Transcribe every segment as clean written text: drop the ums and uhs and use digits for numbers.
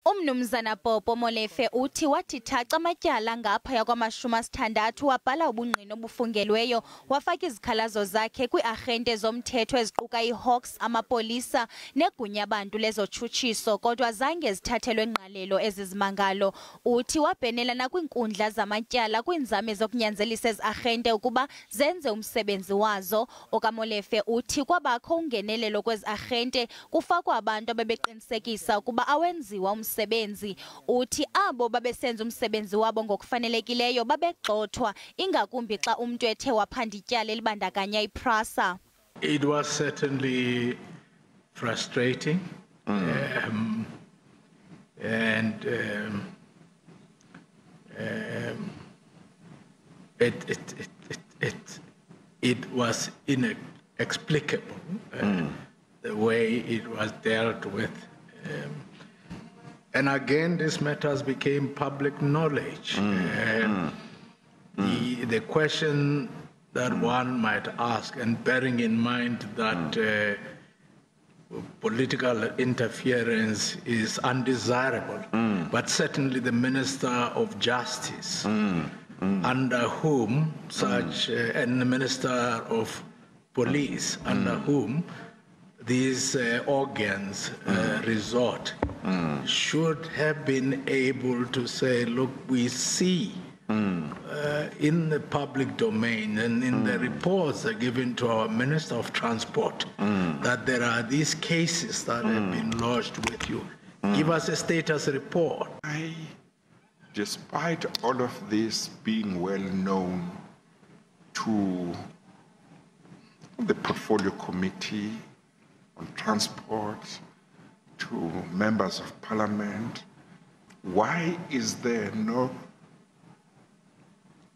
Umnumzana Popo Molefe uthi wathi thaca amatyala ngaphaya kwama-60 wabhala ubungqina obufungelweyo wafaka izikhalazo zakhe kwii-arhente zomthetho eziquka iHawks, amapolisa negunya abantu lezotshutshiso kodwa zange zithathelwe ngqalelo ezizimangalo. Uthi wabhenela nakwiinkundla zamatyala kwiinzame zokunyanzelisa ezi-arhente ukuba zenze umsebenzi wazo. OkaMolefe uthi kwabakho ungenelelo kwezi-arhente kufakwa abantu ababeqinisekisa ukuba awenziwa umsebenzi. Uthi abo babesenza umsebenzi wabo ngokufanelekileyo babegxothwa ingakumbi xa umntu ethe waphanda ityala elibandakanya iPRASA. It was certainly frustrating it was inexplicable the way it was dealt with. And again, these matters became public knowledge. The question that one might ask, and bearing in mind that political interference is undesirable, but certainly the Minister of Justice, under whom such, and the Minister of Police, under whom these organs resort, should have been able to say, look, we see in the public domain and in the reports that are given to our Minister of Transport that there are these cases that have been lodged with you. Give us a status report. Despite all of this being well known to the Portfolio Committee on Transport, to members of Parliament, why is there no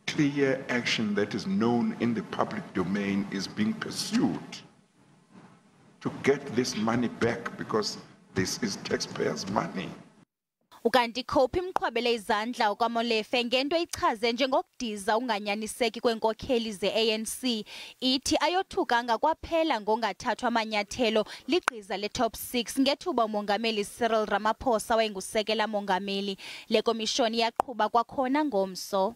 clear action that is known in the public domain is being pursued to get this money back, because this is taxpayers' money? Ukanti khophi imqhwabele izandla OkaMolefe ngento ichaze njengokudiza unganyaniseki kwenkokheli ze-ANC. Ithi ayothukanga kwaphela ngongathathwa amanyathelo ligqiza le-top 6 ngethuba umongameli Cyril Ramaphosa wayengusekela mongameli. Le komishoni yaqhuba kwakhona ngomso.